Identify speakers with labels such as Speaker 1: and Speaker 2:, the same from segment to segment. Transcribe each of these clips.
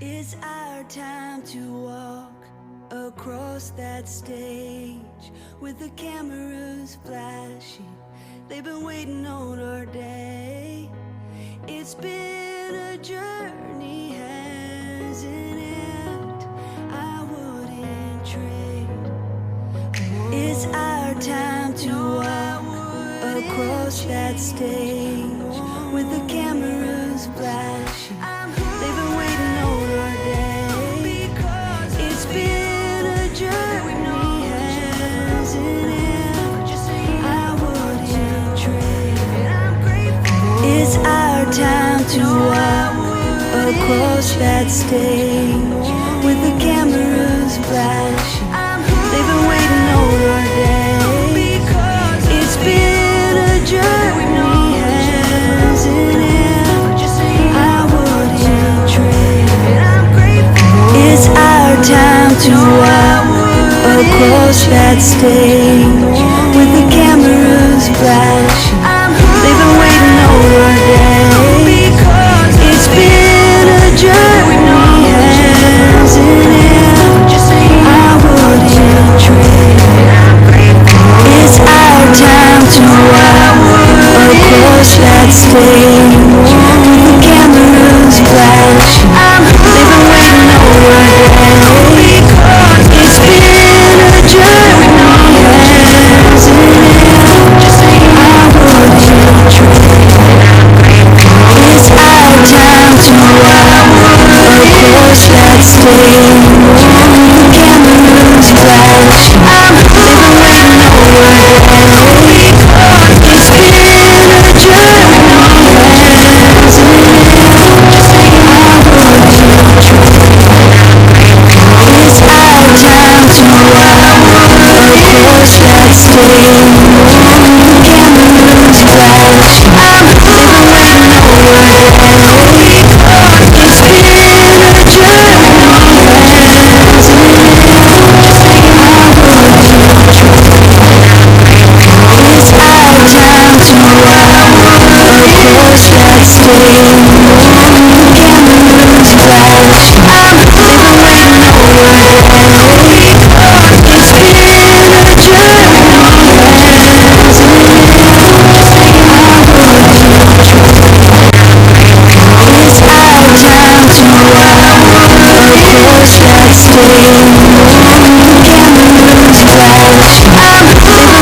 Speaker 1: It's our time to walk across that stage with the cameras flashing. They've been waiting on our day. It's been a journey, hasn't it? I wouldn't trade. It's our time to walk across that stage with the cameras flashing. They've been waiting on our day. It's been a journey, hasn't it? I wouldn't trade. It's our time to walk across that stage with the cameras flashing. They've been waiting on our day. It's been a journey, hasn't it? I wouldn't trade. It's our time to walk across that stage with the cameras flashing. They've been waiting on our day. It's been a journey, hasn't it? I wouldn't trade. It's our time to walk across that stage with the cameras flashing. They've been waiting on our day. It's been a journey, hasn't it? I wouldn't trade. It's our time to walk across that stage with the cameras flashing. They've been waiting on our day. It's been a journey, hasn't it? I wouldn't trade. It's our time to walk across that stage with the cameras flashing. They've been waiting on our day. It's been a journey, hasn't it? I wouldn't trade. It's our time to walk across that stage with the cameras flashing. They've been waiting on our day. It's been a journey, hasn't it? I wouldn't trade. It's our time to walk across that stage with the cameras flashing. They've been waiting.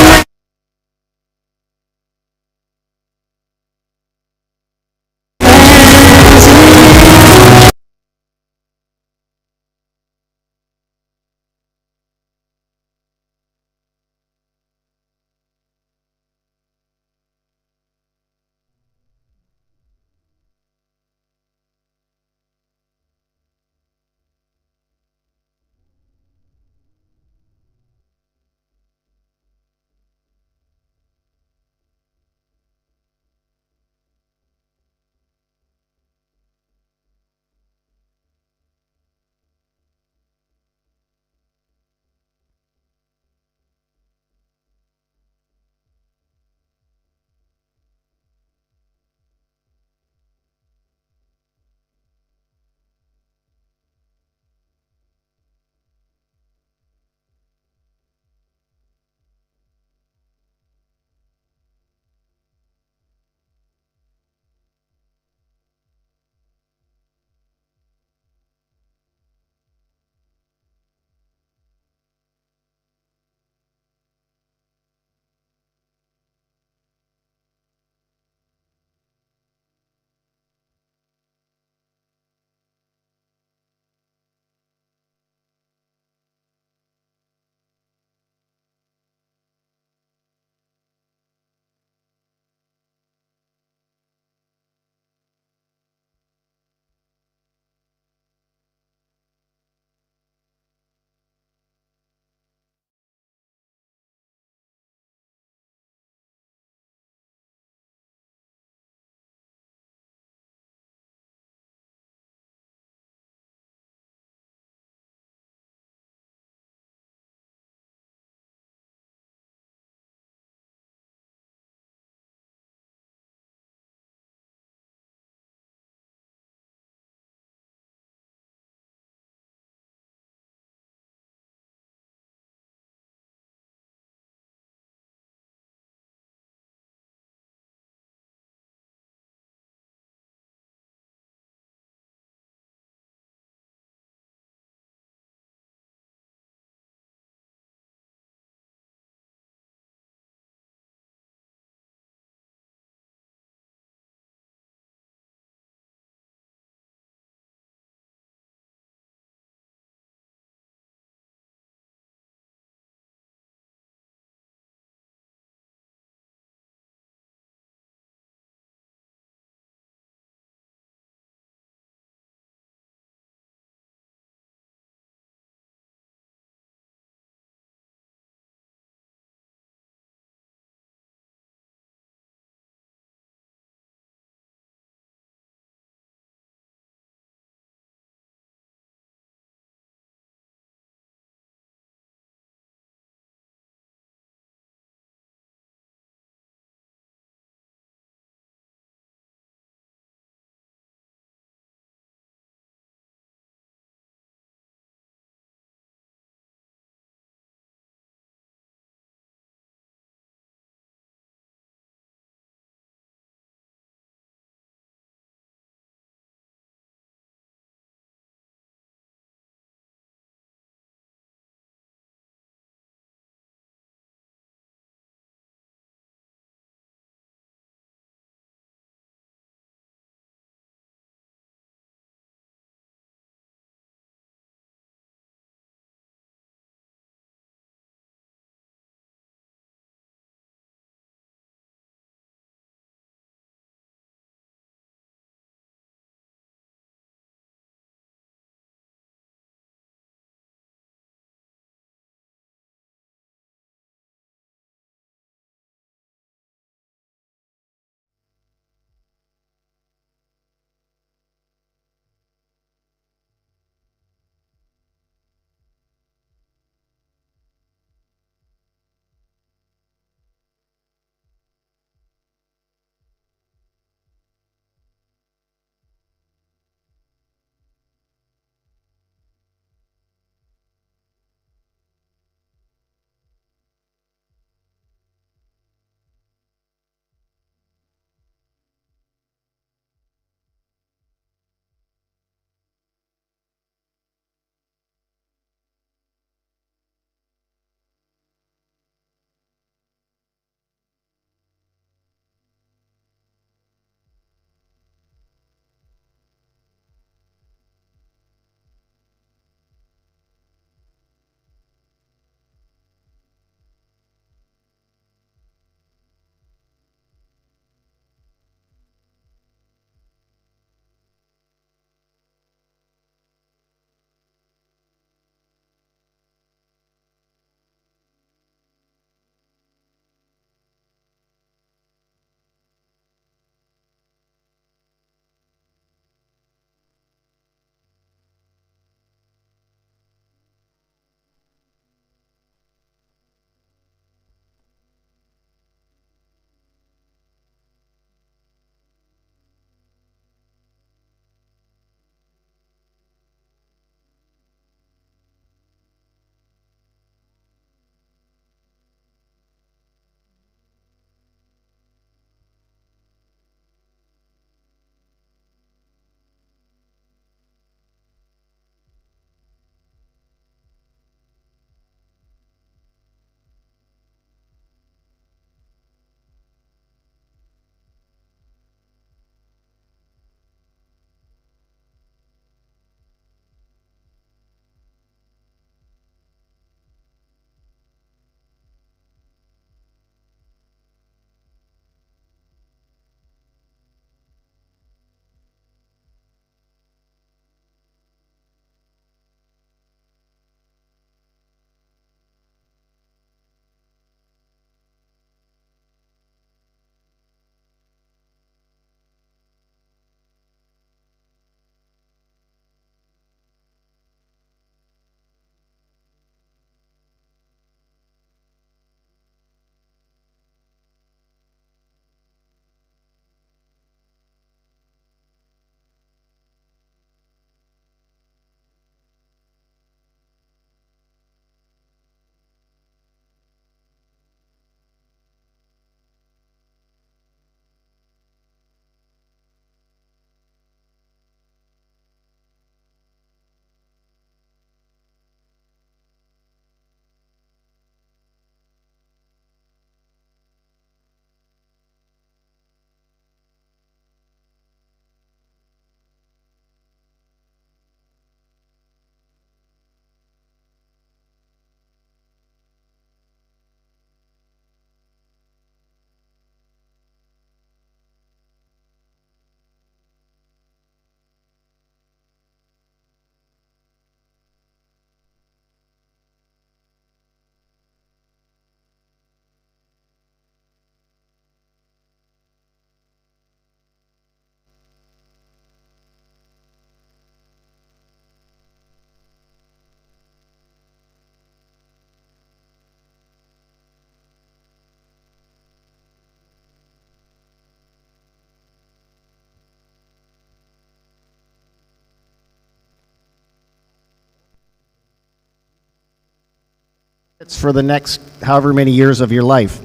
Speaker 2: for the next however many years of your life.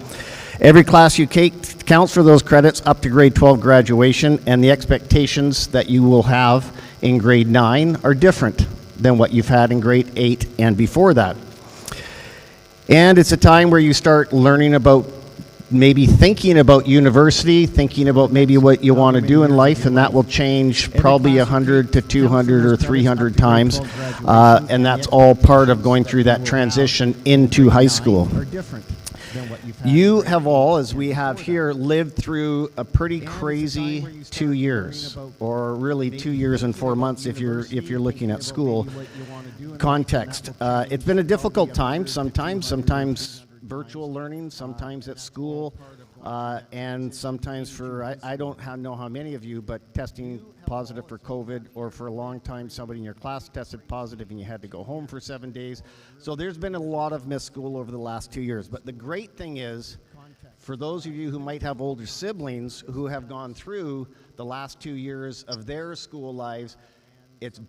Speaker 2: Every class you take counts for those credits up to grade 12 graduation, and the expectations that you will have in grade 9 are different than what you've had in grade 8 and before that. And it's a time where you start learning about maybe thinking about university, thinking about maybe what you want to do in life, and that will change probably 100 to 200 or 300 times, and that's all part of going through that transition into high school. You have all, as we have here, lived through a pretty crazy 2 years, or really 2 years and 4 months if you're looking at school context. It's been a difficult time sometimes virtual learning, sometimes at school, and sometimes for, I don't know how many of you, but testing positive for COVID, or for a long time somebody in your class tested positive and you had to go home for 7 days. So there's been a lot of missed school over the last 2 years. But the great thing is, for those of you who might have older siblings who have gone through the last 2 years of their school lives, it's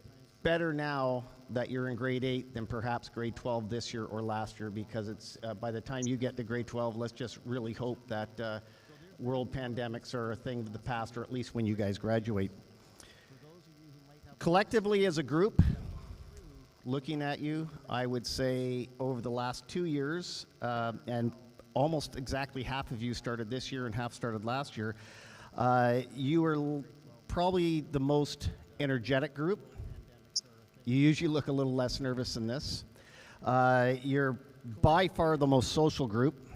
Speaker 2: better now that you're in grade 8 than perhaps grade 12 this year or last year, because it's by the time you get to grade 12, let's just really hope that world pandemics are a thing of the past, or at least when you guys graduate. Collectively as a group, looking at you, I would say over the last 2 years, and almost exactly half of you started this year and half started last year, you are probably the most energetic group. You usually look a little less nervous than this. You're by far the most social group,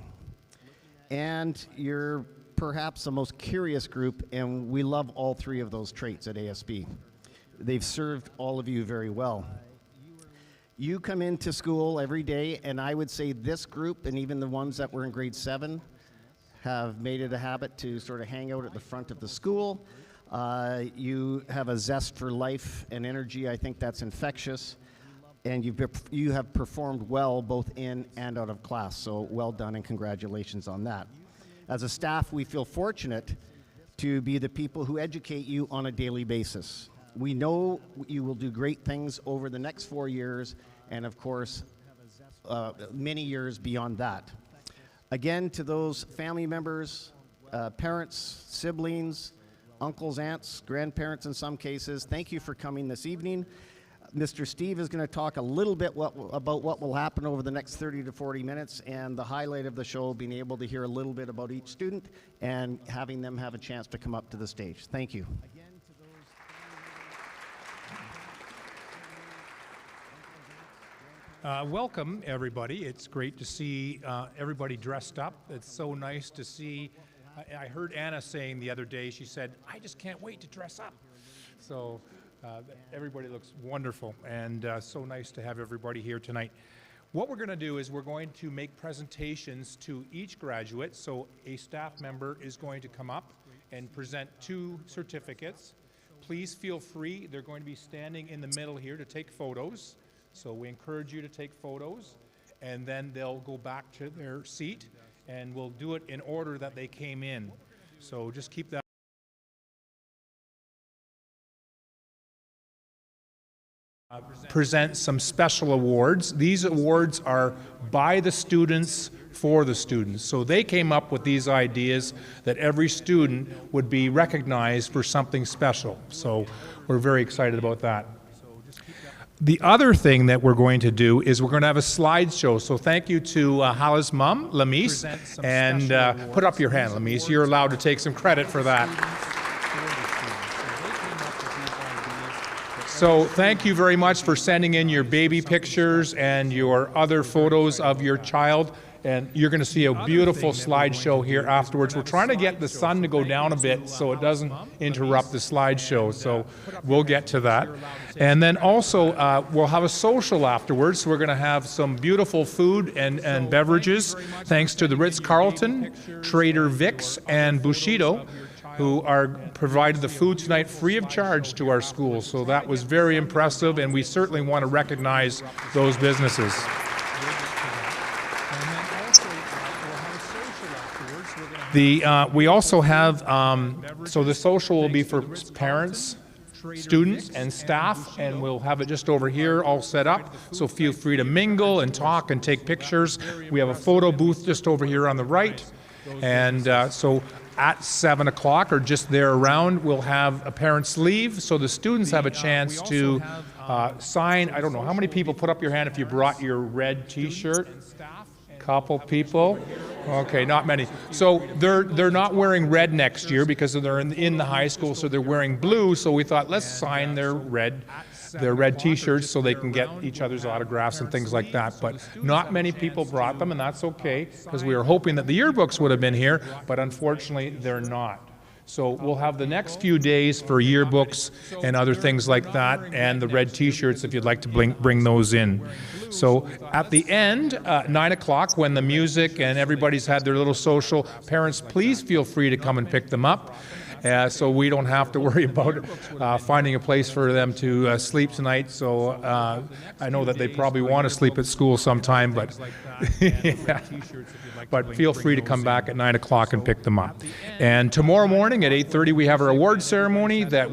Speaker 2: and you're perhaps the most curious group, and we love all three of those traits at ASB. They've served all of you very well. You come into school every day, and I would say this group, and even the ones that were in grade 7, have made it a habit to sort of hang out at the front of the school. You have a zest for life and energy. I think that's infectious, and you have performed well both in and out of class, so well done and congratulations on that. As a staff, we feel fortunate to be the people who educate you on a daily basis. We know you will do great things over the next 4 years, and of course many years beyond that. Again, to those family members, parents, siblings, uncles, aunts, grandparents in some cases, thank you for coming this evening. Mr. Steve is going to talk a little bit about what will happen over the next 30 to 40 minutes, and the highlight of the show being able to hear a little bit about each student and having them have a chance to come up to the stage. Thank you.
Speaker 3: Welcome, everybody. It's great to see everybody dressed up. It's so nice to see. I heard Anna saying the other day, she said, I just can't wait to dress up. So everybody looks wonderful, and so nice to have everybody here tonight. What we're going to do is we're going to make presentations to each graduate. So a staff member is going to come up and present 2 certificates. Please feel free. They're going to be standing in the middle here to take photos. So we encourage you to take photos, and then they'll go back to their seat, and we'll do it in order that they came in. So just keep that. Present some special awards. These awards are by the students for the students. So they came up with these ideas that every student would be recognized for something special. So we're very excited about that. The other thing that we're going to do is we're going to have a slideshow. So thank you to Hala's mom, Lamise, and put up your hand, Lamise. You're allowed to take some credit for that. So thank you very much for sending in your baby pictures and your other photos of your child. And you're going to see a beautiful slideshow here afterwards. We're trying to get the sun to go down a bit so it doesn't interrupt the slideshow. So we'll get to that. And then also we'll have a social afterwards. So we're going to have some beautiful food and beverages, thanks to the Ritz-Carlton, Trader Vic's, and Bushido, who are provided the food tonight free of charge to our school. So that was very impressive, and we certainly want to recognize those businesses. We also have, so the social will be for parents, students and staff, and we'll have it just over here all set up, so feel free to mingle and talk and take pictures. We have a photo booth just over here on the right, and so at 7 o'clock or just there around, we'll have a parent's leave, so the students have a chance to sign. I don't know, how many people, put up your hand if you brought your red t-shirt? Couple people. Okay, not many. So they're not wearing red next year because they're in the high school, so they're wearing blue. So we thought, let's sign their red t-shirts so they can get each other's autographs and things like that. But not many people brought them, and that's okay, because we were hoping that the yearbooks would have been here, but unfortunately they're not. So we'll have the next few days for yearbooks and other things like that, and the red t-shirts if you'd like to bring those in. So at the end, 9 o'clock, when the music and everybody's had their little social, parents, please feel free to come and pick them up. So we don't have to worry about finding a place for them to sleep tonight. So I know that they probably want to sleep at school sometime, but yeah. But feel free to come back at 9 o'clock and pick them up. And tomorrow morning at 8:30, we have our award ceremony that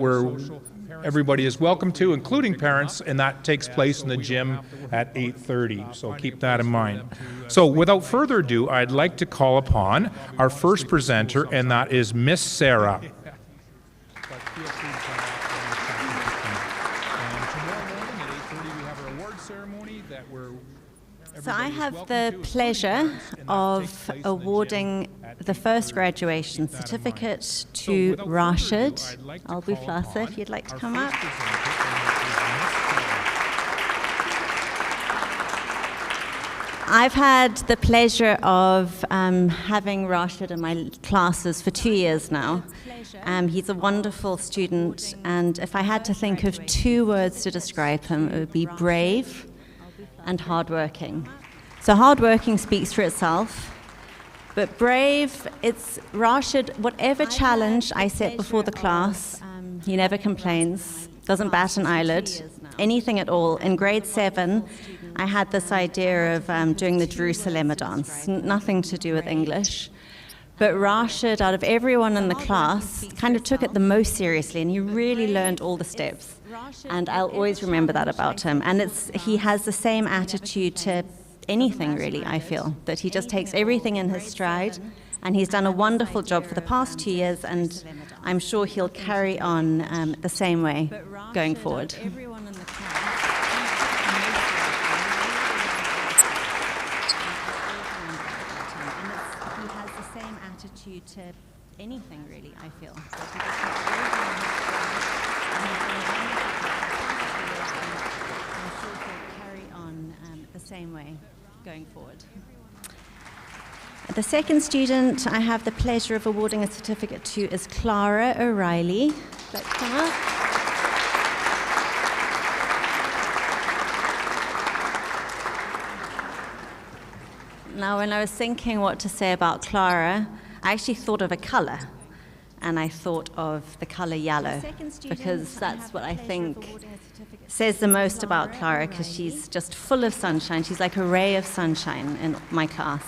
Speaker 3: everybody is welcome to, including parents, and that takes place in the gym at 8:30. So keep that in mind. So without further ado, I'd like to call upon our first presenter, and that is Miss Sarah.
Speaker 4: So I have the pleasure of awarding the first graduation certificate to Rashid Al-Buflasa, if you'd like to come up. I've had the pleasure of having Rashid in my classes for 2 years now. He's a wonderful student, and if I had to think of 2 words to describe him, it would be brave and hardworking. So hardworking speaks for itself, but brave, it's Rashid, whatever challenge I set before the class, he never complains, doesn't bat an eyelid, anything at all. In grade 7, I had this idea of doing the Jerusalem dance, nothing to do with English. But Rashid, out of everyone in the class, kind of took it the most seriously, and he really learned all the steps. And I'll always remember that about him. And he has the same attitude to anything, really, I feel, that he just takes everything in his stride. And he's done a wonderful job for the past 2 years, and I'm sure he'll carry on the same way going forward. To anything, really, I feel. I'm sure he'll carry on the same way going forward. The second student I have the pleasure of awarding a certificate to is Clara O'Reilly. Let's come up. Now, when I was thinking what to say about Clara, I actually thought of a color, and I thought of the color yellow, because that's what I think says the most about Clara, because she's just full of sunshine. She's like a ray of sunshine in my class.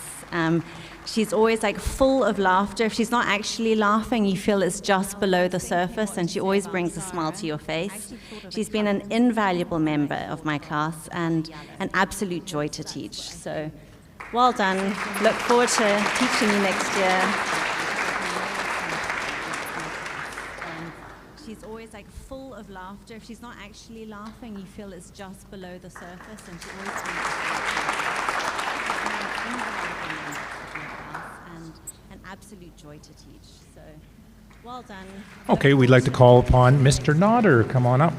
Speaker 4: She's always like full of laughter. If she's not actually laughing, you feel it's just below the surface, and she always brings a smile to your face. She's been an invaluable member of my class and an absolute joy to teach. So well done. Look forward to teaching you next year. She's always like full of laughter. If she's not actually laughing, you feel it's just below the surface, and she always and an absolute joy to teach. So well done.
Speaker 3: Okay, we'd like to call upon Mr. Nodder. Come on up.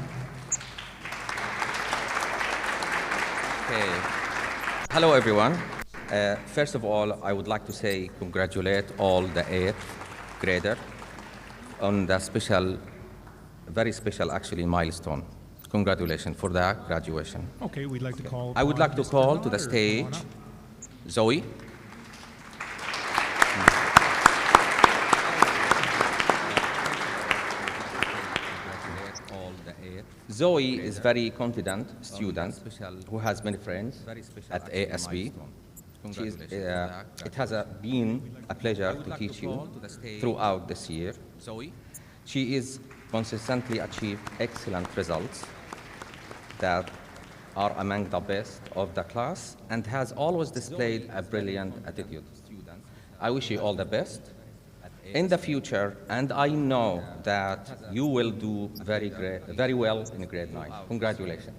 Speaker 5: Okay. Hello, everyone. First of all, I would like to say congratulate all the 8th grader on the very special actually milestone. Congratulations for the graduation.
Speaker 3: Okay, we'd like to call.
Speaker 5: I would like to call to the stage Zoe. Zoe is very confident student who has many friends at ASB. It has been a pleasure to teach you throughout this year. She is consistently achieved excellent results that are among the best of the class and has always displayed a brilliant attitude. I wish you all the best in the future, and I know that you will do very well in grade 9. Congratulations.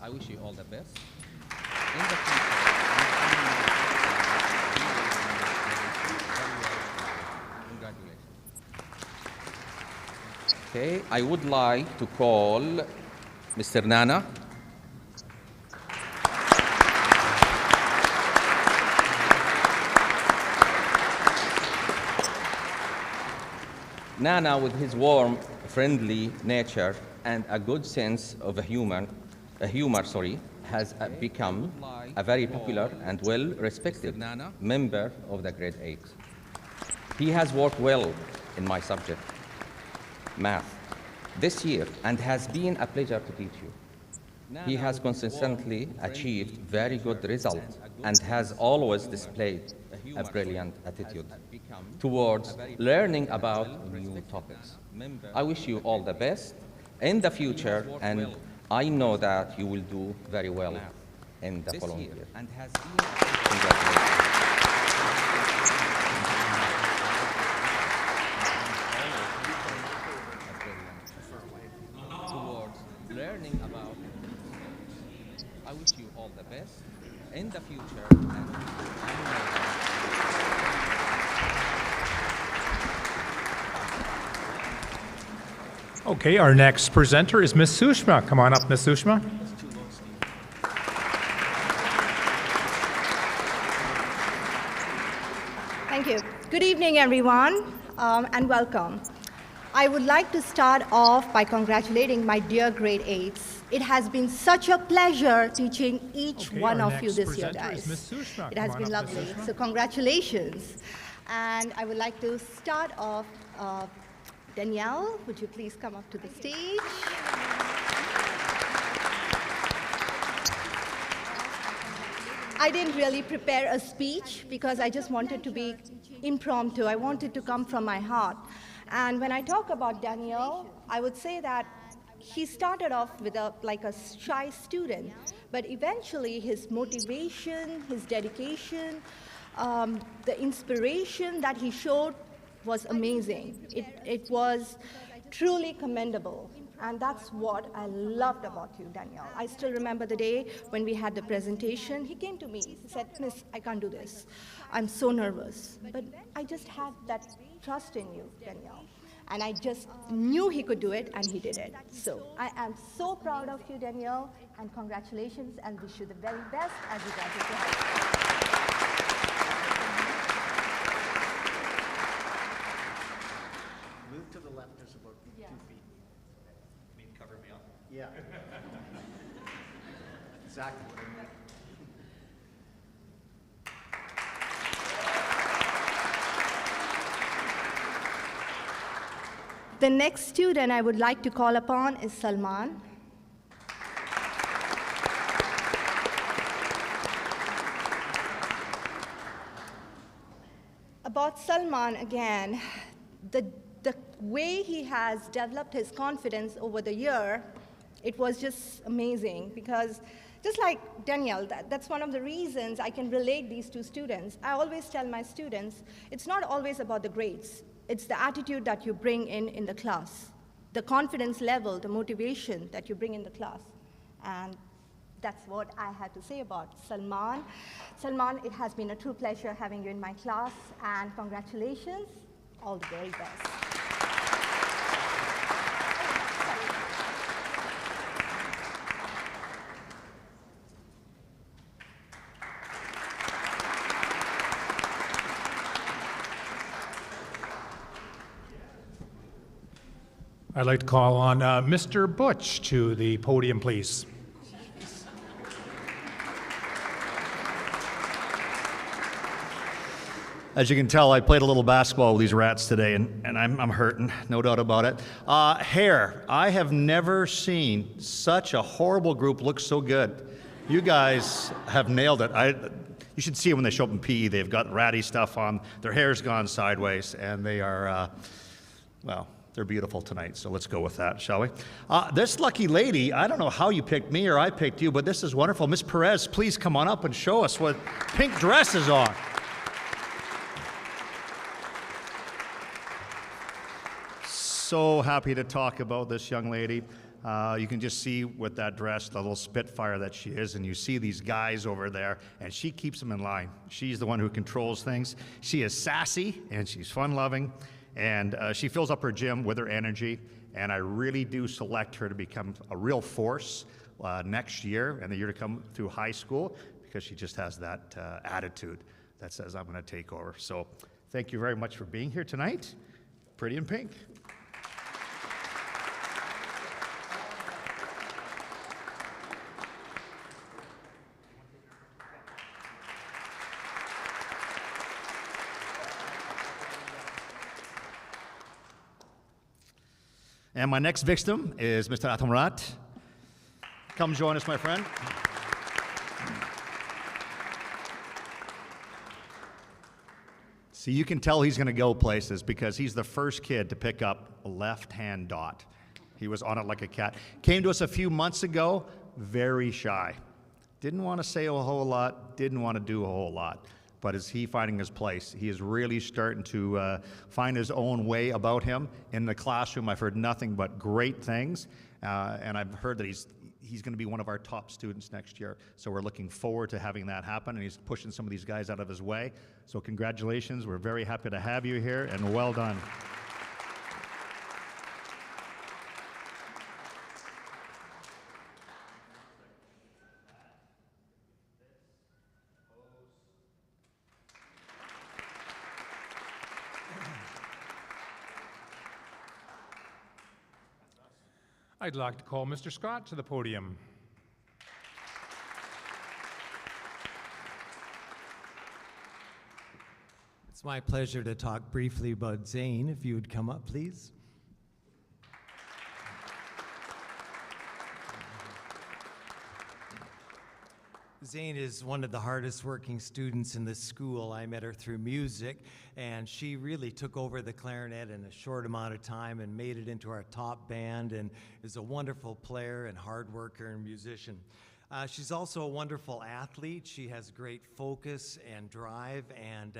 Speaker 5: I wish you all the best. In the future, congratulations. Okay, I would like to call Mr. Nana. Nana, with his warm, friendly nature and a good sense of humor, has become a very popular and well-respected member of the grade 8. He has worked well in my subject, math, this year, and has been a pleasure to teach you. He has consistently achieved very good results and has always displayed a brilliant attitude towards learning about new topics. I wish you all the best in the future, and I know that you will do very well in the following year. Congratulations. Towards learning about, I wish you all the best in the future, and I know that
Speaker 3: Okay, our next presenter is Ms. Sushma. Come on up, Ms. Sushma.
Speaker 6: Thank you. Good evening, everyone, and welcome. I would like to start off by congratulating my dear grade 8s. It has been such a pleasure teaching each one of you this year, guys. It has been lovely. So congratulations. And I would like to start off, Danielle, would you please come up to the stage? I didn't really prepare a speech because I just wanted to be impromptu. I wanted to come from my heart. And when I talk about Daniel, I would say that he started off with like a shy student, but eventually his motivation, his dedication, the inspiration that he showed was amazing. It was truly commendable. And that's what I loved about you, Danielle. I still remember the day when we had the presentation. He came to me. He said, "Miss, I can't do this. I'm so nervous." But I just had that trust in you, Danielle. And I just knew he could do it, and he did it. So I am so proud of you, Danielle, and congratulations, and wish you the very best as you graduate to high school.
Speaker 2: Move to the left, there's about 2 feet. You mean cover me up? Yeah. Exactly what I meant.
Speaker 6: The next student I would like to call upon is Salman. About Salman, again, the way he has developed his confidence over the year, it was just amazing, because just like Danielle, that's one of the reasons I can relate these two students. I always tell my students, it's not always about the grades. It's the attitude that you bring in the class, the confidence level, the motivation that you bring in the class. And that's what I had to say about Salman. Salman, it has been a true pleasure having you in my class, and congratulations, all the very best.
Speaker 3: I'd like to call on Mr. Butch to the podium, please.
Speaker 7: As you can tell, I played a little basketball with these rats today, and I'm hurting, no doubt about it. Hair. I have never seen such a horrible group look so good. You guys have nailed it. You should see them when they show up in PE. They've got ratty stuff on. Their hair's gone sideways, and they are, well, they're beautiful tonight, so let's go with that, shall we? This lucky lady, I don't know how you picked me or I picked you, but this is wonderful. Miss Perez, please come on up and show us what pink dress is on. So happy to talk about this young lady. You can just see with that dress, the little spitfire that she is, and you see these guys over there, and she keeps them in line. She's the one who controls things. She is sassy, and she's fun-loving, and she fills up her gym with her energy, and I really do select her to become a real force next year and the year to come through high school, because she just has that attitude that says, I'm going to take over. So thank you very much for being here tonight. Pretty in pink. And my next victim is Mr. Atamrat. Come join us, my friend. See, you can tell he's going to go places because he's the first kid to pick up a left-hand dot. He was on it like a cat. Came to us a few months ago, very shy. Didn't want to say a whole lot, didn't want to do a whole lot. But is he finding his place? He is really starting to find his own way about him. In the classroom, I've heard nothing but great things, and I've heard that he's going to be one of our top students next year. So we're looking forward to having that happen, and he's pushing some of these guys out of his way. So congratulations. We're very happy to have you here, and well done.
Speaker 3: I'd like to call Mr. Scott to the podium.
Speaker 8: It's my pleasure to talk briefly about Zane. If you would come up, please. Zane is one of the hardest working students in the school. I met her through music, and she really took over the clarinet in a short amount of time and made it into our top band, and is a wonderful player and hard worker and musician. She's also a wonderful athlete. She has great focus and drive, and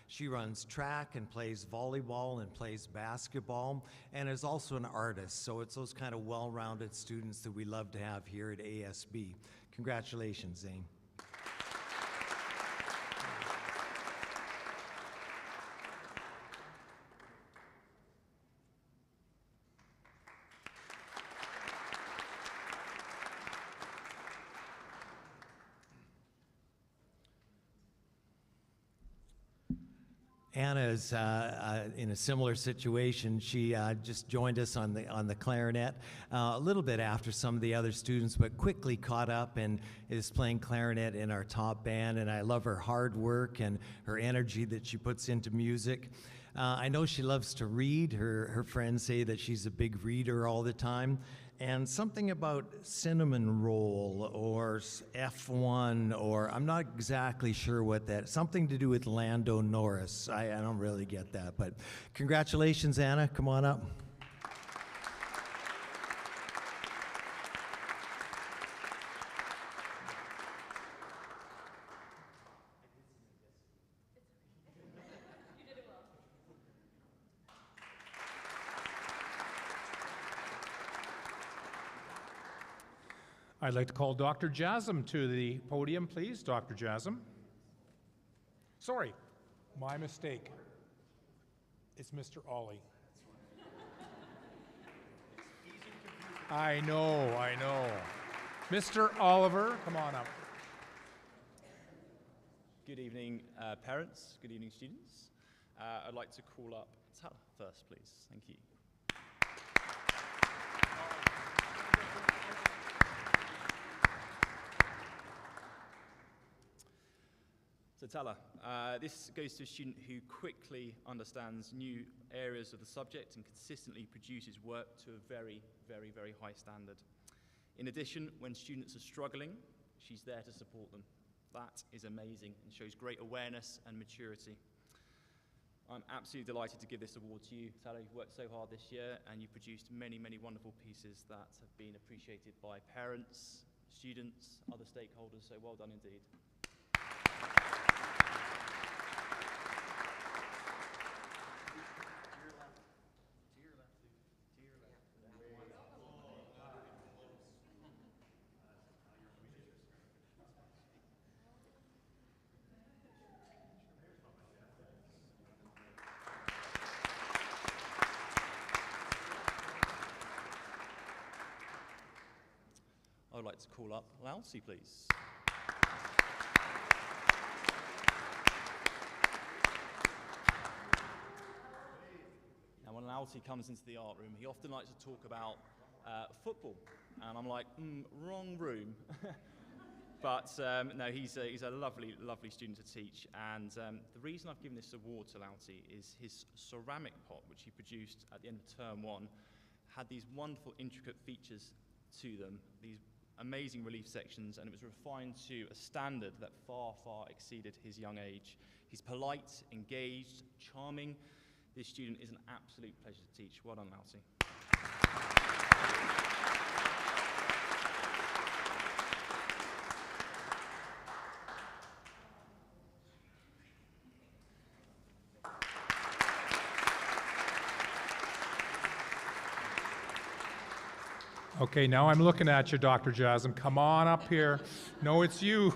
Speaker 8: she runs track and plays volleyball and plays basketball, and is also an artist. So it's those kind of well-rounded students that we love to have here at ASB. Congratulations, Zane. Anna is in a similar situation. She just joined us on the clarinet a little bit after some of the other students, but quickly caught up and is playing clarinet in our top band. And I love her hard work and her energy that she puts into music. I know she loves to read. Her friends say that she's a big reader all the time. And something about cinnamon roll or F1, or I'm not exactly sure what that, something to do with Lando Norris. I don't really get that, but congratulations, Anna. Come on up.
Speaker 3: I'd like to call Dr. Jasm to the podium, please. Dr. Jasm. Sorry, my mistake. It's Mr. Ollie. I know. Mr. Oliver, come on up.
Speaker 9: Good evening, parents. Good evening, students. I'd like to call up Tala first, please. Thank you. So Tala, this goes to a student who quickly understands new areas of the subject and consistently produces work to a very, very, very high standard. In addition, when students are struggling, she's there to support them. That is amazing and shows great awareness and maturity. I'm absolutely delighted to give this award to you, Tala. You've worked so hard this year and you've produced many, many wonderful pieces that have been appreciated by parents, students, other stakeholders, so well done indeed. I would like to call up Lalsi, please. Now, when Lalsi comes into the art room, he often likes to talk about football, and I'm like, wrong room. But no, he's a lovely, lovely student to teach, and the reason I've given this award to Lalsi is his ceramic pot, which he produced at the end of term 1, had these wonderful, intricate features to them, these amazing relief sections, and it was refined to a standard that far, far exceeded his young age. He's polite, engaged, charming. This student is an absolute pleasure to teach. Well done, Lalsi.
Speaker 3: Okay, now I'm looking at you, Dr. Jasm. Come on up here. No, it's you.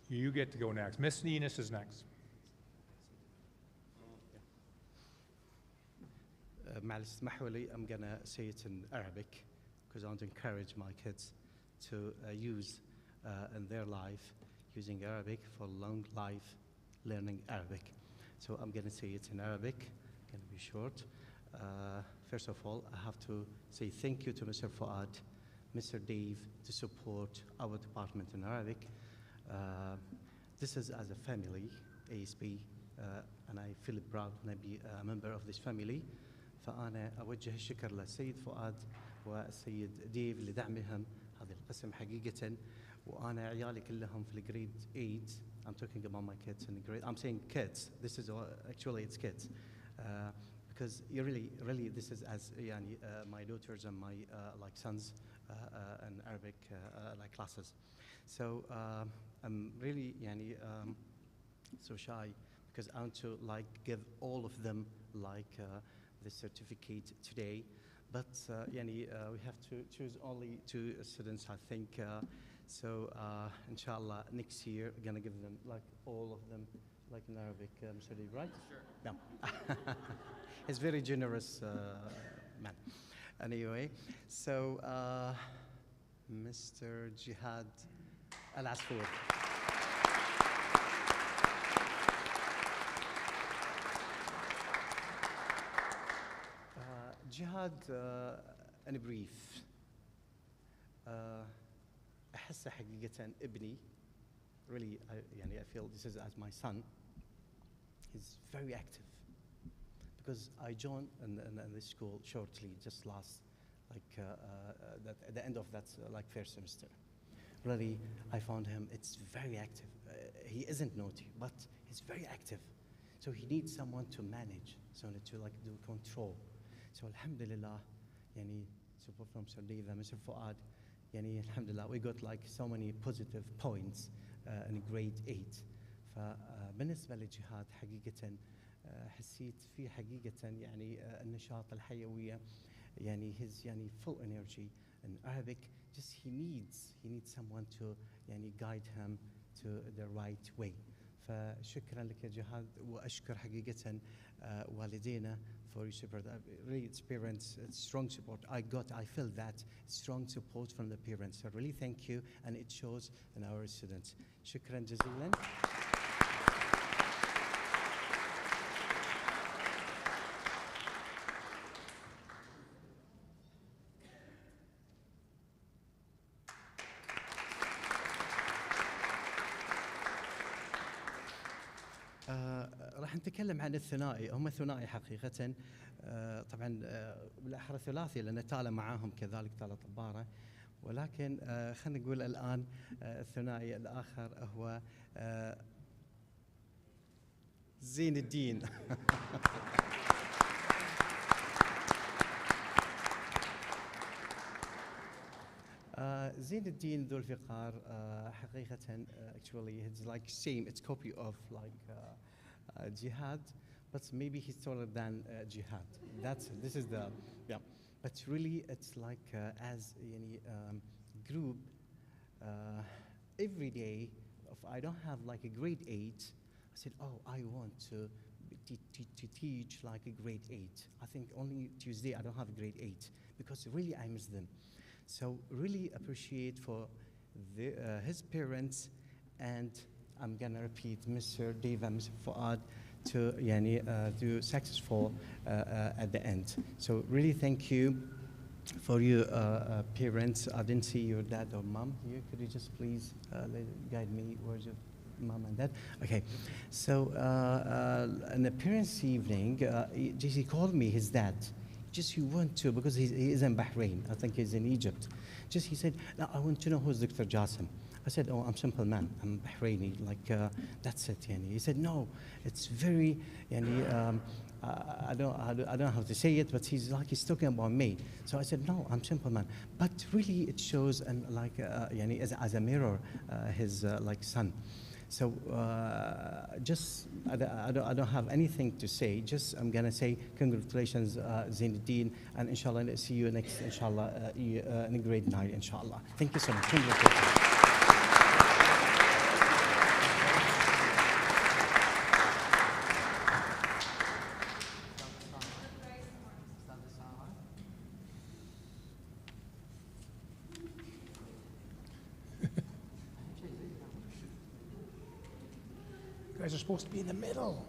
Speaker 3: You get to go next. Miss Enos is next.
Speaker 10: معلش اسمحوا لي, I'm going to say it in Arabic because I want to encourage my kids to use in their life using Arabic for long life learning Arabic. So I'm going to say it in Arabic, going to be short. First of all, I have to say thank you to Mr. Fuad, Mr. Dave, to support our department in Arabic. This is as a family, ASB, and I feel proud when I be a member of this family. فأنا أوجه الشكر للسيد فؤاد والسيد ديف لدعمهم هذا القسم حقيقة. وأنا عيالي كلهم في الجريد 8. I'm talking about my kids in the grade. I'm saying kids. This is actually it's kids. Because you really, this is as my daughters and my like sons in Arabic like classes. So I'm really so shy because I want to like give all of them like the certificate today, but we have to choose only 2 students, I think. So inshallah next year we're gonna give them like all of them like in Arabic, Mr. Dave, right? Sure. No. He's very generous man. Anyway, so Mr. Jihad Al-Asfour. Jihad, in brief, أحس حقيقة ابني, really, I feel this is as my son. He's very active. Because I joined in this school shortly, just last, at the end of that, first semester. Really, I found him, it's very active. He isn't naughty, but he's very active. So he needs someone to manage, to do control. So alhamdulillah, support from Sir Dave and Mr. Fuad, alhamdulillah, we got so many positive points in grade 8. فبالنسبة لجهاد حقيقة حسيت فيه حقيقة النشاط الحيوية, his full energy in Arabic. Just he needs someone to guide him to the right way. فشكرا لك يا جهاد, وأشكر حقيقة والدينا for your support. Really, it's parents, it's strong support. I feel that strong support from the parents. So really thank you, and it shows in our students. شكرا جزيلا. نتكلم عن الثنائي. هم ثنائي حقيقة. طبعا بالأحرى ثلاثي لأن تالا معاهم كذلك تالا طبارة، ولكن خلينا نقول الآن الثنائي الآخر هو زين الدين. زين الدين ذو الفقار حقيقة actually it's like same, it's copy of like jihad, but maybe he's taller than jihad. This is the, yeah. But really it's like as any group, every day if I don't have like a grade 8, I said, oh, I want to teach like a grade 8. I think only Tuesday I don't have a grade 8 because really I miss them. So really appreciate for his parents, and I'm gonna repeat Mr. Dave and Mr. Fuad to do successful at the end. So really thank you for your parents. I didn't see your dad or mom here. Could you just please guide me? Where's your mom and dad? Okay. So in the parents' evening, JC called me his dad. Just you want to, because he is in Bahrain, I think he's in Egypt. Just he said, no, I want to know who's Dr. Jassim. I said, oh, I'm simple man, I'm Bahraini, like that's it. He said, no, it's very, I don't know how to say it, but he's talking about me. So I said, no, I'm simple man. But really it shows and like as a mirror his like son. So just I don't have anything to say. Just I'm gonna say congratulations, Zainuddin, and inshallah see you next inshallah in grade 9 inshallah. Thank you so much. Congratulations.
Speaker 3: You guys are supposed to be in the middle.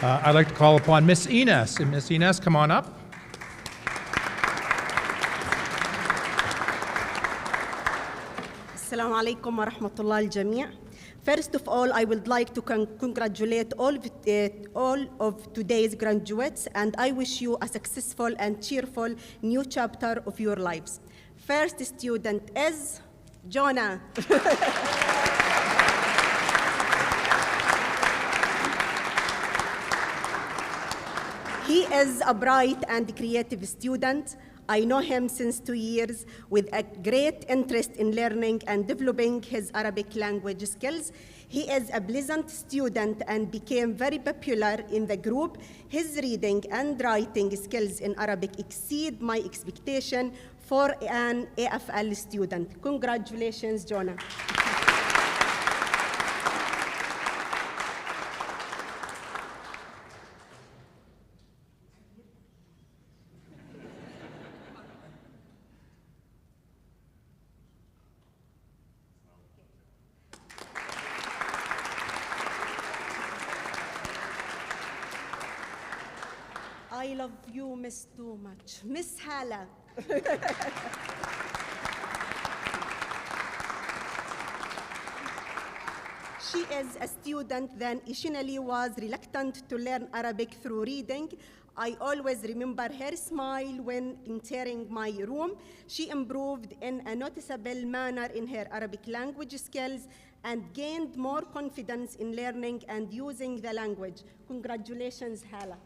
Speaker 3: I'd like to call upon Miss Ines. And Miss Ines, come on up.
Speaker 11: Assalamu alaikum wa rahmatullah al-jamii'. First of all, I would like to congratulate all of today's graduates, and I wish you a successful and cheerful new chapter of your lives. First student is Jonah. He is a bright and creative student. I know him since 2 years with a great interest in learning and developing his Arabic language skills. He is a pleasant student and became very popular in the group. His reading and writing skills in Arabic exceed my expectation for an AFL student. Congratulations, Jonah. I love you, Miss, too much. Miss Hala. She is a student that initially was reluctant to learn Arabic through reading. I always remember her smile when entering my room. She improved in a noticeable manner in her Arabic language skills and gained more confidence in learning and using the language. Congratulations, Hala.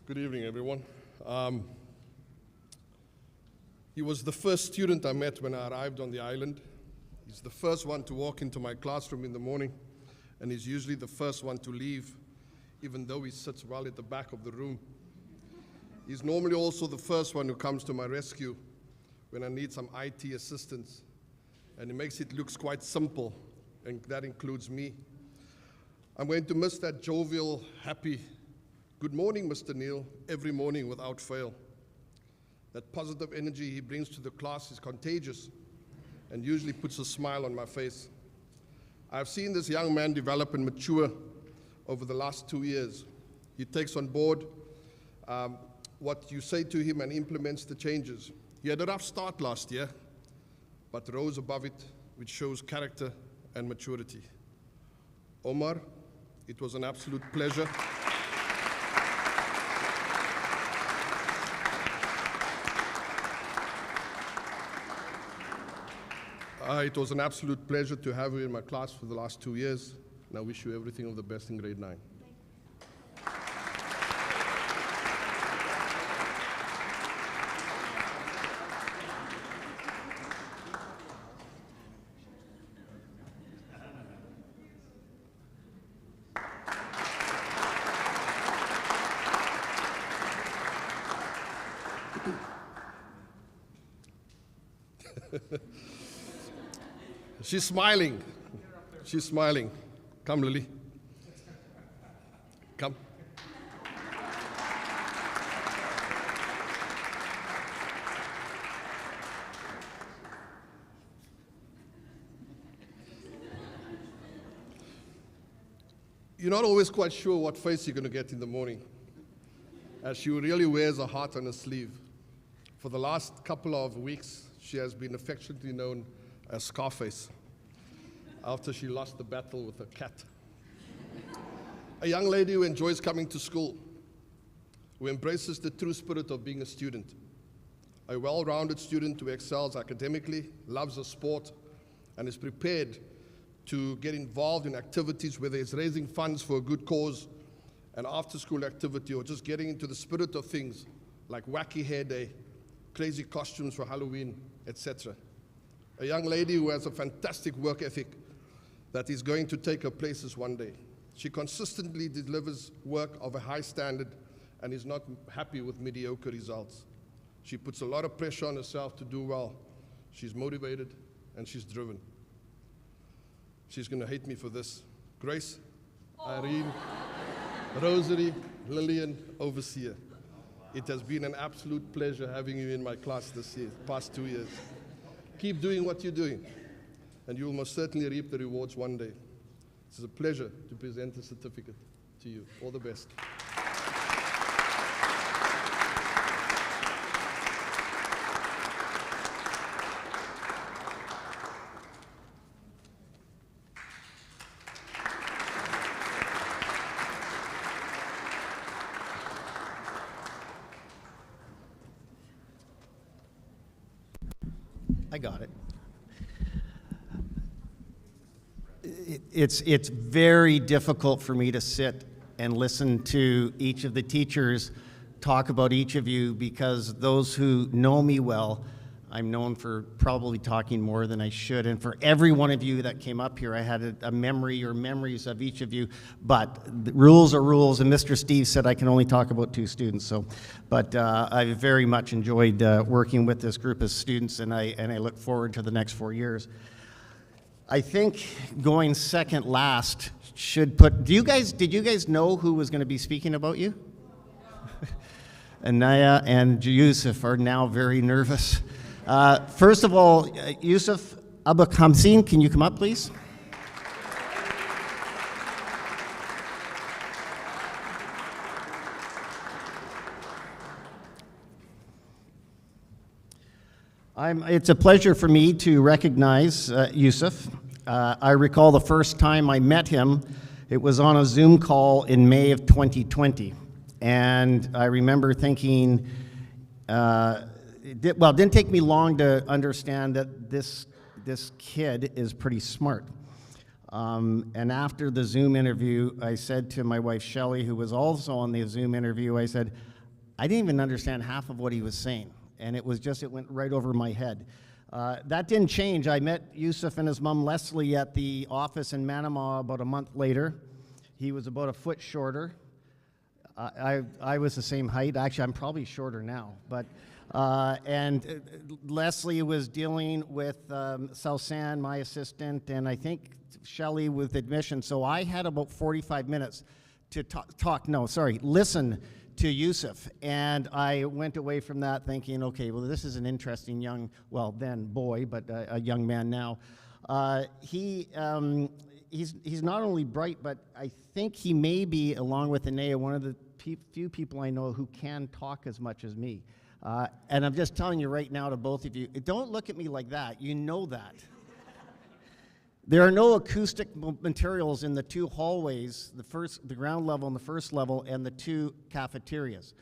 Speaker 12: Good evening, everyone. He was the first student I met when I arrived on the island. He's the first one to walk into my classroom in the morning, and he's usually the first one to leave, even though he sits well at the back of the room. He's normally also the first one who comes to my rescue when I need some IT assistance, and he makes it look quite simple, and that includes me. I'm going to miss that jovial, happy, Good morning, Mr. Neil, every morning without fail. That positive energy he brings to the class is contagious and usually puts a smile on my face. I've seen this young man develop and mature over the last 2 years. He takes on board what you say to him and implements the changes. He had a rough start last year, but rose above it, which shows character and maturity. Omar, it was an absolute pleasure. It was an absolute pleasure to have you in my class for the last 2 years, and I wish you everything of the best in grade 9. She's smiling. She's smiling. Come, Lily. Come. You're not always quite sure what face you're going to get in the morning, as she really wears a heart on her sleeve. For the last couple of weeks, she has been affectionately known as Scarface, after she lost the battle with a cat. A young lady who enjoys coming to school, who embraces the true spirit of being a student. A well-rounded student who excels academically, loves the sport, and is prepared to get involved in activities, whether it's raising funds for a good cause, an after-school activity, or just getting into the spirit of things like wacky hair day, crazy costumes for Halloween, etc. A young lady who has a fantastic work ethic that is going to take her places one day. She consistently delivers work of a high standard and is not happy with mediocre results. She puts a lot of pressure on herself to do well. She's motivated and she's driven. She's going to hate me for this. Grace, Irene, Rosary, Lillian, Overseer. It has been an absolute pleasure having you in my class this year, past 2 years. Keep doing what you're doing, and you will most certainly reap the rewards one day. It's a pleasure to present a certificate to you. All the best.
Speaker 2: I got it. It's very difficult for me to sit and listen to each of the teachers talk about each of you, because those who know me well, I'm known for probably talking more than I should. And for every one of you that came up here, I had a memory or memories of each of you. But the rules are rules, and Mr. Steve said I can only talk about 2 students. So, but I very much enjoyed working with this group of students, and I look forward to the next 4 years. I think going second last should put, did you guys know who was going to be speaking about you? Anaya and Yusuf are now very nervous. First of all, Yusuf Abu Khamsin, can you come up, please? It's a pleasure for me to recognize Yusuf. I recall the first time I met him, it was on a Zoom call in May of 2020. And I remember thinking, it didn't take me long to understand that this kid is pretty smart. And after the Zoom interview, I said to my wife, Shelley, who was also on the Zoom interview, I said, I didn't even understand half of what he was saying. And it went right over my head. That didn't change. I met Yusuf and his mom, Leslie, at the office in Manama about a month later. He was about a foot shorter. I was the same height. Actually, I'm probably shorter now. But and Leslie was dealing with Salsan, my assistant, and I think Shelley with admission. So I had about 45 minutes listen to Yusuf. And I went away from that thinking, okay, well, this is an interesting young, well, then boy, but a young man now. He's not only bright, but I think he may be, along with Anea, one of the few people I know who can talk as much as me. And I'm just telling you right now to both of you, don't look at me like that. You know that. There are no acoustic materials in the two hallways, the ground level and the first level, and the two cafeterias.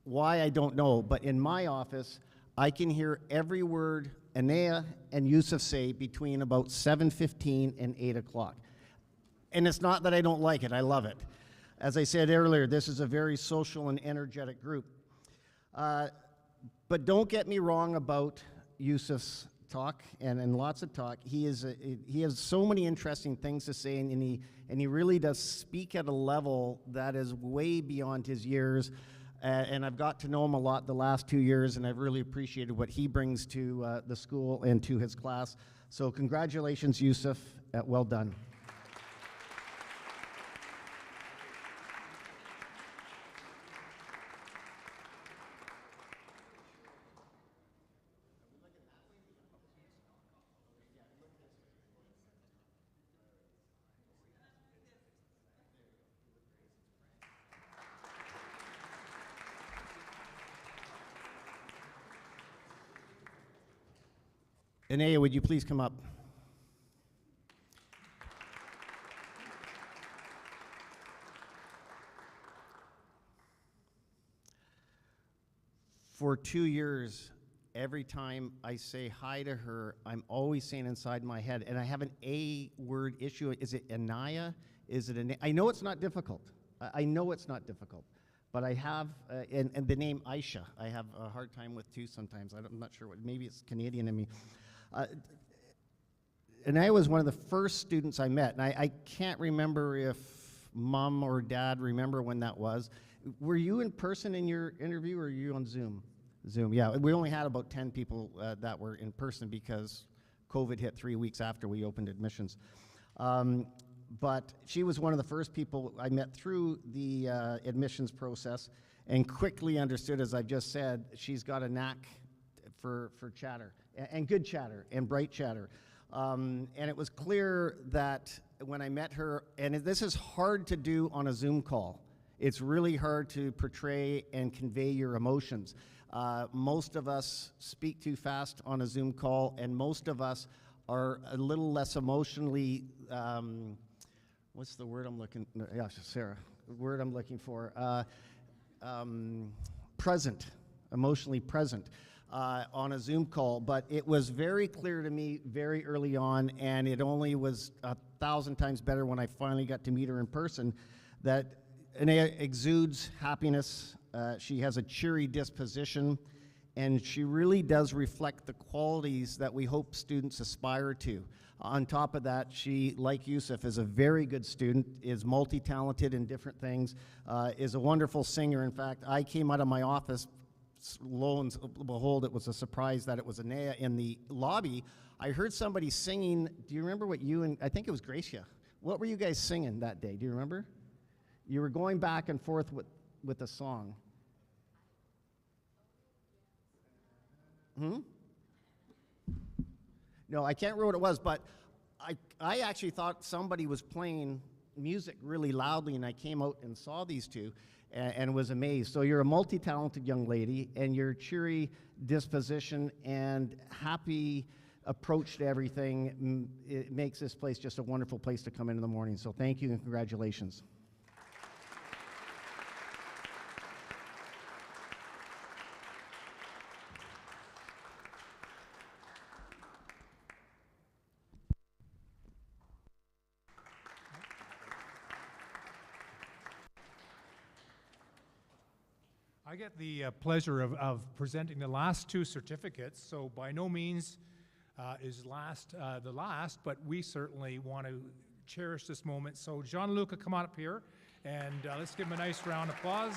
Speaker 2: Why, I don't know, but in my office, I can hear every word Anea and Yusuf say between about 7:15 and 8 o'clock. And it's not that I don't like it, I love it. As I said earlier, this is a very social and energetic group. But don't get me wrong about Yusuf's talk and lots of talk. He has so many interesting things to say, and he really does speak at a level that is way beyond his years. And I've got to know him a lot the last 2 years, and I've really appreciated what he brings to the school and to his class. So congratulations, Yusuf. Well done. Anea, would you please come up? For 2 years, every time I say hi to her, I'm always saying inside my head, and I have an A-word issue. Is it Anaya? Is it Anea? I know it's not difficult. I know it's not difficult. But I have, and the name Aisha, I have a hard time with too sometimes. I'm not sure what, maybe it's Canadian in me. And I was one of the first students I met, and I can't remember if Mom or Dad remember when that was. Were you in person in your interview, or were you on Zoom? Zoom, yeah. We only had about 10 people that were in person because COVID hit 3 weeks after we opened admissions. But she was one of the first people I met through the admissions process, and quickly understood, as I've just said, she's got a knack for chatter, and good chatter, and bright chatter. And it was clear that when I met her, and this is hard to do on a Zoom call. It's really hard to portray and convey your emotions. Most of us speak too fast on a Zoom call, and most of us are a little less emotionally, what's the word I'm looking, yeah, Sarah, the word I'm looking for, present, emotionally present. On a Zoom call, but it was very clear to me very early on, and it only was 1,000 times better when I finally got to meet her in person, that Anea exudes happiness. She has a cheery disposition, and she really does reflect the qualities that we hope students aspire to. On top of that, she, like Yusuf, is a very good student, is multi-talented in different things, is a wonderful singer. In fact, I came out of my office, lo and behold, it was a surprise that it was Anea in the lobby. I heard somebody singing. Do you remember what you and, I think it was Gracia. What were you guys singing that day? Do you remember? You were going back and forth with a song. No, I can't remember what it was, but I actually thought somebody was playing music really loudly, and I came out and saw these two and was amazed. So you're a multi-talented young lady, and your cheery disposition and happy approach to everything, it makes this place just a wonderful place to come in the morning. So thank you and congratulations.
Speaker 3: I get the pleasure of presenting the last two certificates, so by no means is the last, but we certainly want to cherish this moment. So Gianluca, come on up here, and let's give him a nice round of applause.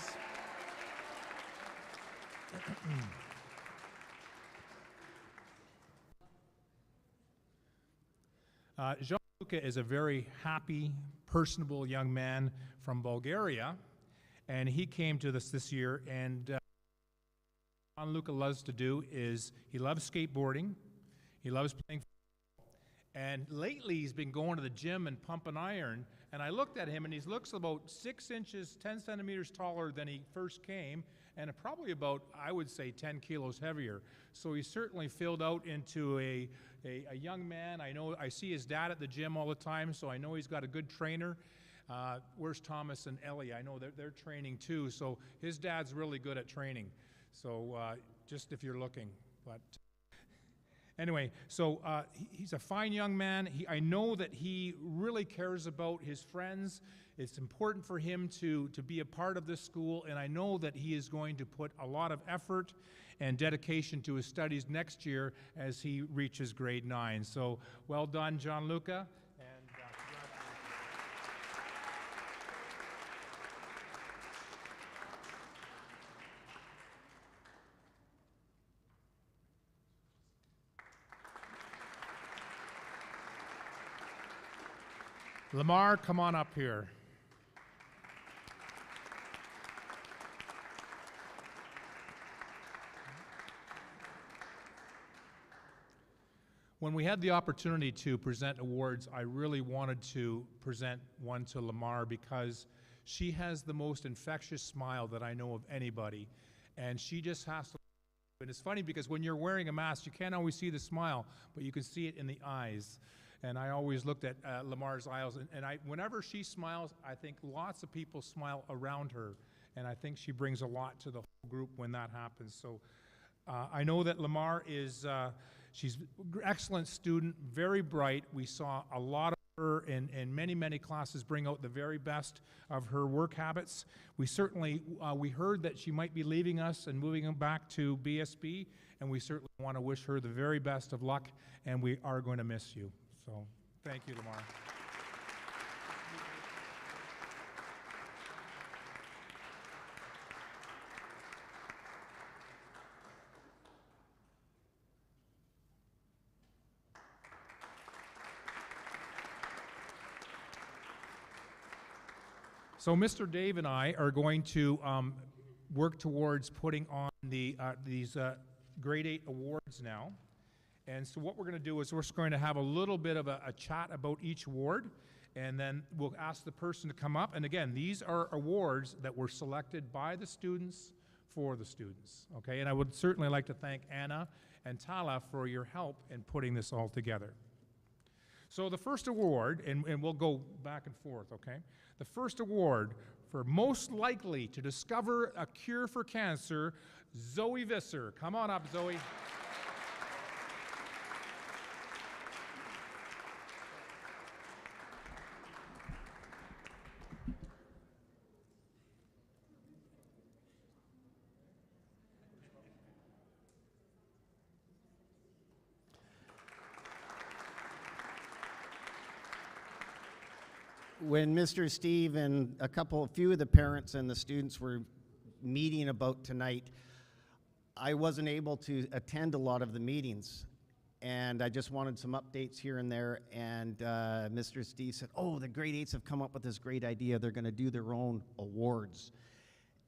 Speaker 3: Gianluca is a very happy personable young man from Bulgaria, and he came to us this year, and Gianluca loves to do is he loves skateboarding, he loves playing football, and lately he's been going to the gym and pumping iron, and I looked at him and he looks about 6 inches, 10 centimeters taller than he first came, and probably about, I would say, 10 kilos heavier. So he's certainly filled out into a young man. I see his dad at the gym all the time, so I know he's got a good trainer. Where's Thomas and Ellie? I know they're training too, so his dad's really good at training. So just if you're looking, but anyway, so he's a fine young man. I know that he really cares about his friends. It's important for him to be a part of this school, and I know that he is going to put a lot of effort and dedication to his studies next year as he reaches grade 9. So well done, Gianluca. Lamar, come on up here. When we had the opportunity to present awards, I really wanted to present one to Lamar because she has the most infectious smile that I know of anybody, and she just has to. And it's funny because when you're wearing a mask, you can't always see the smile, but you can see it in the eyes. And I always looked at Lamar's eyes, and whenever she smiles, I think lots of people smile around her, and I think she brings a lot to the whole group when that happens. So I know that Lamar is, she's an excellent student, very bright. We saw a lot of her in many, many classes bring out the very best of her work habits. We certainly, we heard that she might be leaving us and moving back to BSB, and we certainly want to wish her the very best of luck, and we are going to miss you. So, thank you, Lamar. So, Mr. Dave and I are going to work towards putting on these grade 8 awards now. And so what we're going to do is we're going to have a little bit of a chat about each award, and then we'll ask the person to come up. And again, these are awards that were selected by the students for the students, okay? And I would certainly like to thank Anna and Tala for your help in putting this all together. So the first award, and we'll go back and forth, okay? The first award for most likely to discover a cure for cancer, Zoe Visser. Come on up, Zoe.
Speaker 2: When Mr. Steve and a few of the parents and the students were meeting about tonight, I wasn't able to attend a lot of the meetings, and I just wanted some updates here and there, and Mr. Steve said, oh, the grade 8s have come up with this great idea. They're going to do their own awards.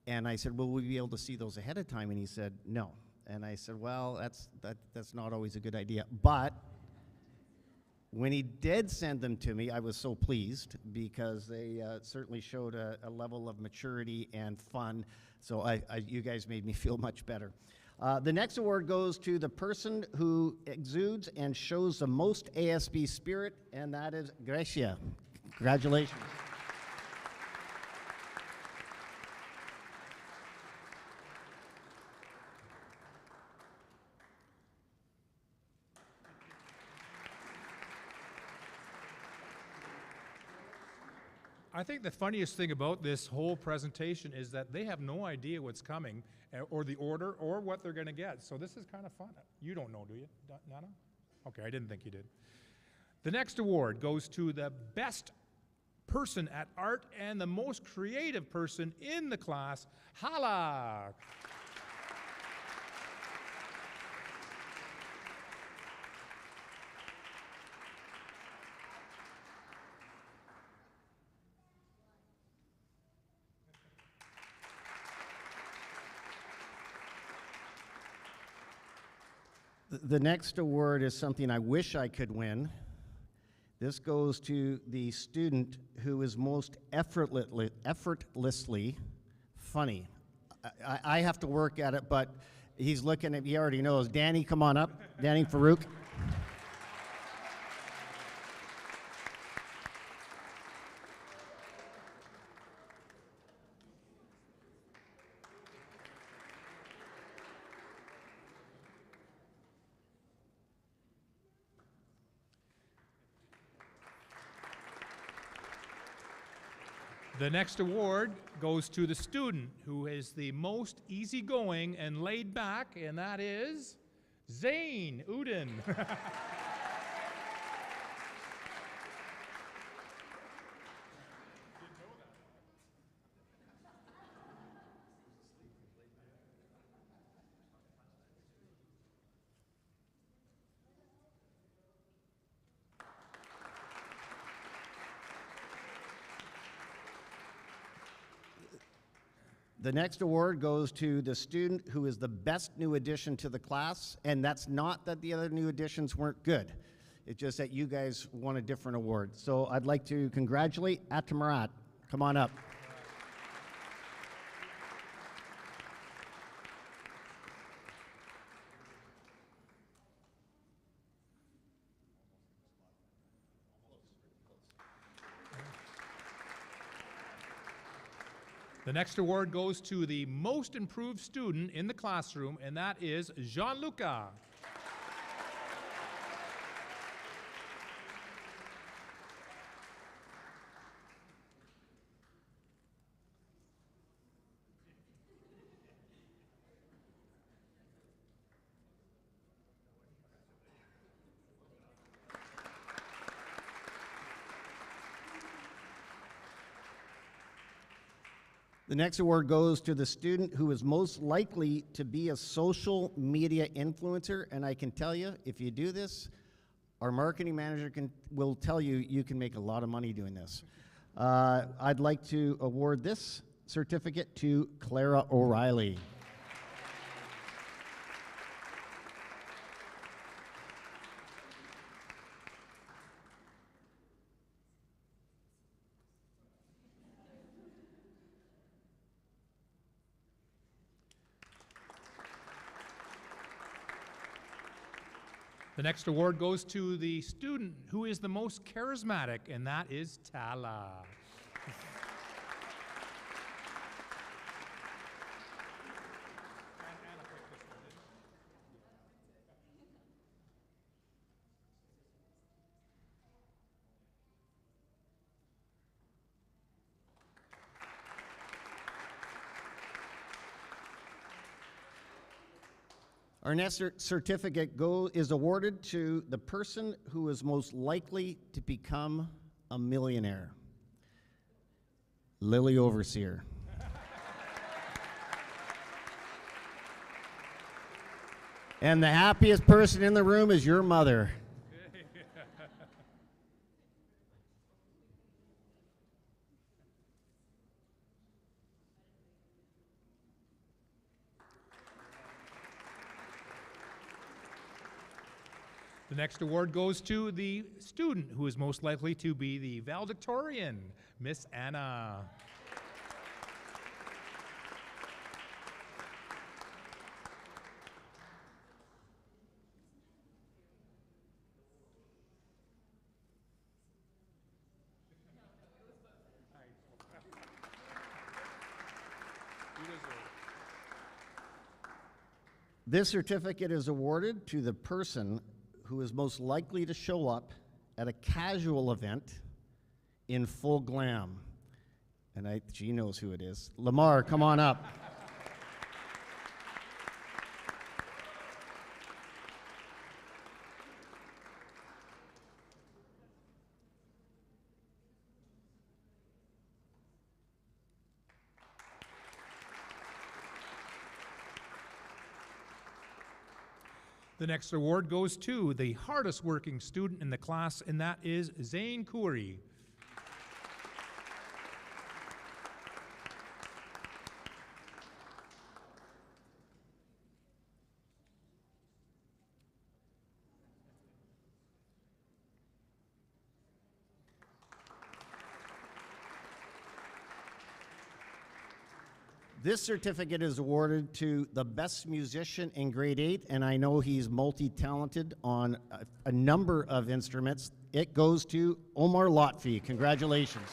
Speaker 2: And I said, will we be able to see those ahead of time? And he said, no. And I said, well, that's not always a good idea. But when he did send them to me, I was so pleased because they certainly showed a level of maturity and fun. So you guys made me feel much better. The next award goes to the person who exudes and shows the most ASB spirit, and that is Gracia. Congratulations.
Speaker 3: I think the funniest thing about this whole presentation is that they have no idea what's coming or the order or what they're going to get. So this is kind of fun. You don't know, do you, Nana? Okay, I didn't think you did. The next award goes to the best person at art and the most creative person in the class, Hala.
Speaker 2: The next award is something I wish I could win. This goes to the student who is most effortlessly funny. I have to work at it, but he's looking at, he already knows. Danny, come on up. Danny Farouk.
Speaker 3: The next award goes to the student who is the most easygoing and laid back, and that is Zane Uden.
Speaker 2: The next award goes to the student who is the best new addition to the class, and that's not that the other new additions weren't good. It's just that you guys won a different award. So I'd like to congratulate Atamarat. Come on up.
Speaker 3: The next award goes to the most improved student in the classroom, and that is Jean-Luca.
Speaker 2: The next award goes to the student who is most likely to be a social media influencer, and I can tell you, if you do this, our marketing manager will tell you you can make a lot of money doing this. I'd like to award this certificate to Clara O'Reilly.
Speaker 3: The next award goes to the student who is the most charismatic, and that is Tala.
Speaker 2: Our next certificate is awarded to the person who is most likely to become a millionaire. Lily Overseer. And the happiest person in the room is your mother.
Speaker 3: The next award goes to the student who is most likely to be the valedictorian, Miss Anna.
Speaker 2: This certificate is awarded to the person who is most likely to show up at a casual event in full glam. And she knows who it is. Lamar, come on up.
Speaker 3: The next award goes to the hardest working student in the class, and that is Zane Khoury.
Speaker 2: This certificate is awarded to the best musician in grade 8, and I know he's multi-talented on a number of instruments. It goes to Omar Lotfi. Congratulations.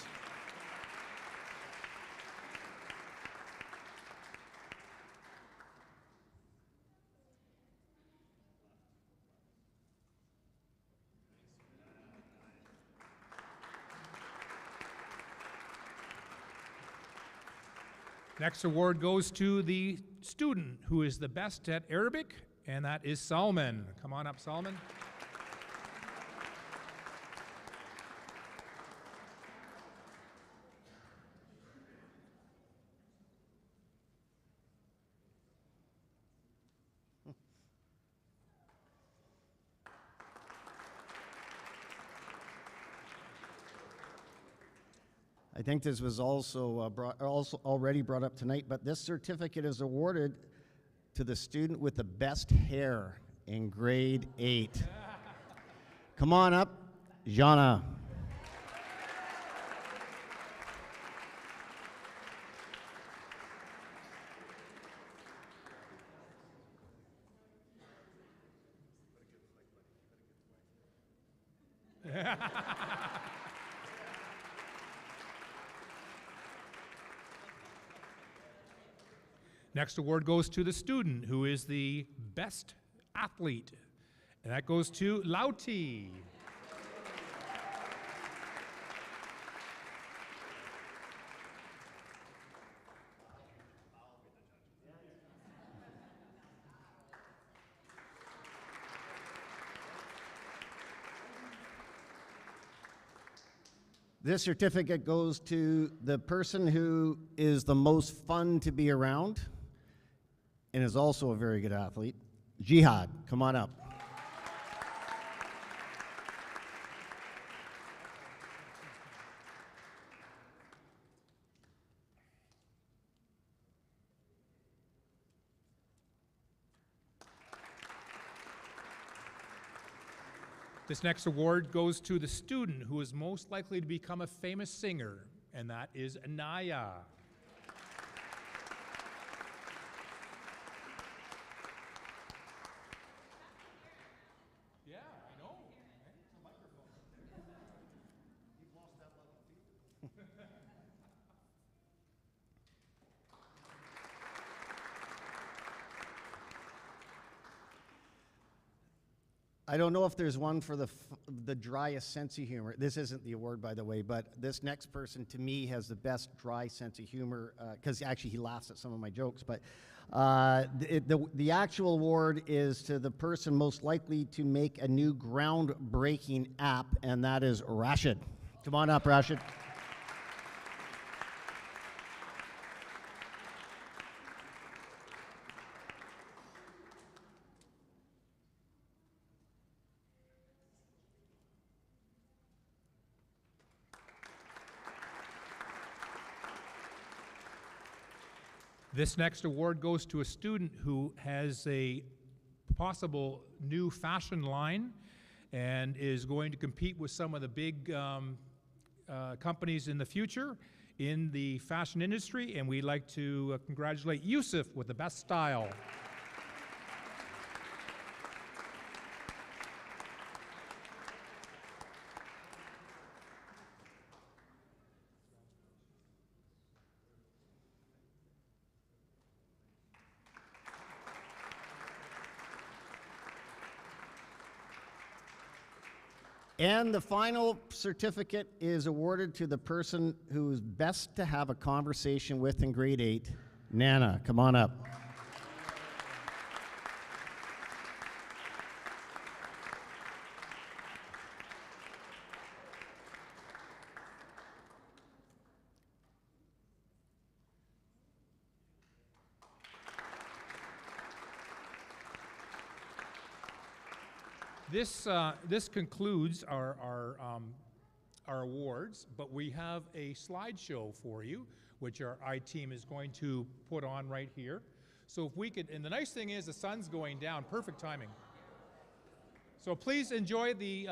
Speaker 3: Next award goes to the student who is the best at Arabic, and that is Salman. Come on up, Salman.
Speaker 2: I think this was also, already brought up tonight, but this certificate is awarded to the student with the best hair in grade 8. Come on up, Jana.
Speaker 3: Next award goes to the student who is the best athlete, and that goes to Lauti.
Speaker 2: This certificate goes to the person who is the most fun to be around and is also a very good athlete. Jihad, come on up.
Speaker 3: This next award goes to the student who is most likely to become a famous singer, and that is Anaya. Yeah, I know. It's a microphone. You've lost that level of feet.
Speaker 2: I don't know if there's one for the driest sense of humor. This isn't the award, by the way, but this next person, to me, has the best dry sense of humor, because actually he laughs at some of my jokes, but the actual award is to the person most likely to make a new groundbreaking app, and that is Rashid. Come on up, Rashid.
Speaker 3: This next award goes to a student who has a possible new fashion line and is going to compete with some of the big companies in the future in the fashion industry, and we'd like to congratulate Yusuf with the best style.
Speaker 2: And the final certificate is awarded to the person who's best to have a conversation with in grade 8. Nana, come on up.
Speaker 3: This concludes our awards, but we have a slideshow for you, which our I-team is going to put on right here. So if we could, and the nice thing is the sun's going down, perfect timing. So please enjoy the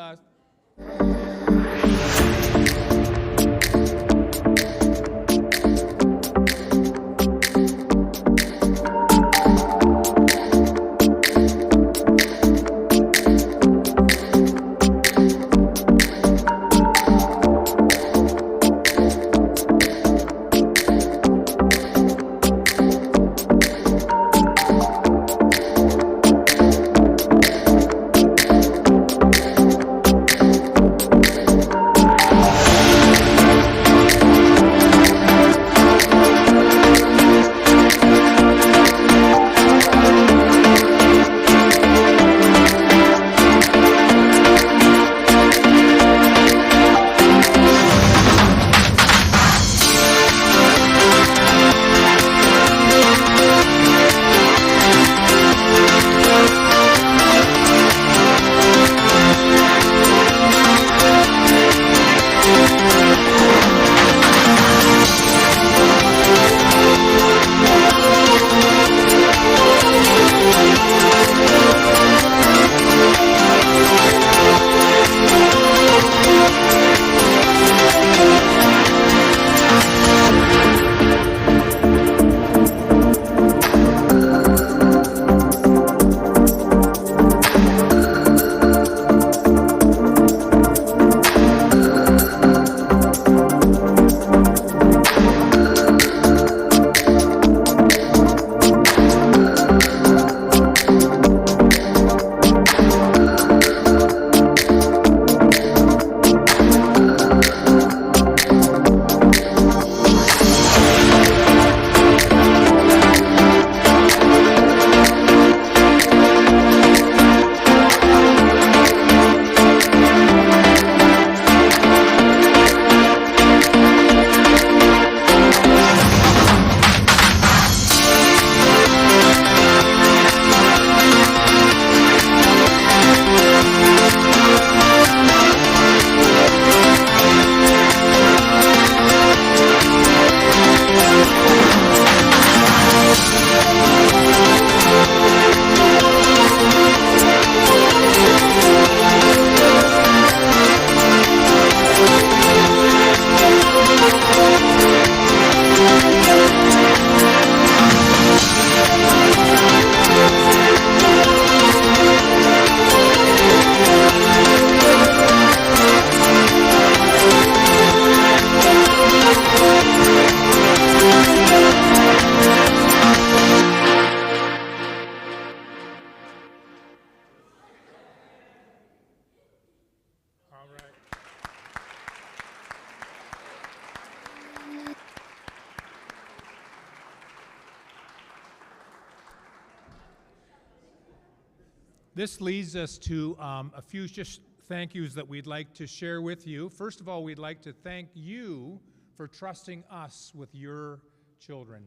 Speaker 3: This leads us to a few just thank yous that we'd like to share with you. First of all, we'd like to thank you for trusting us with your children.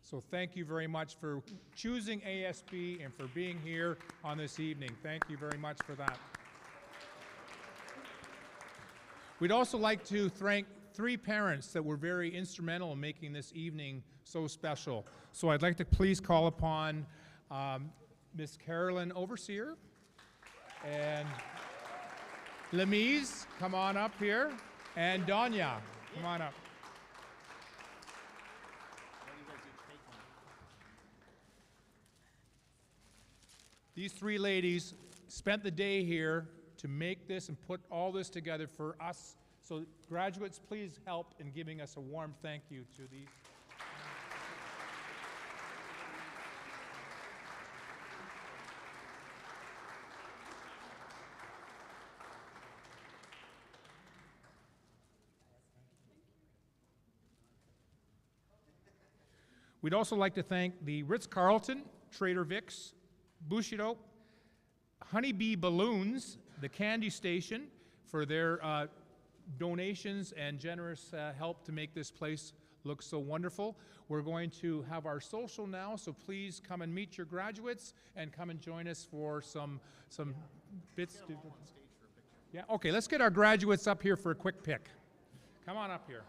Speaker 3: So thank you very much for choosing ASB and for being here on this evening. Thank you very much for that. We'd also like to thank 3 parents that were very instrumental in making this evening so special. So I'd like to please call upon Miss Carolyn Overseer and Lemise, come on up here, and Danya, come on up. These 3 ladies spent the day here to make this and put all this together for us. So graduates, please help in giving us a warm thank you to these. We'd also like to thank the Ritz-Carlton, Trader Vic's, Bushido, Honeybee Balloons, the Candy Station, for their donations and generous help to make this place look so wonderful. We're going to have our social now, so please come and meet your graduates and come and join us for some bits. Yeah, okay, let's get our graduates up here for a quick pic. Come on up here.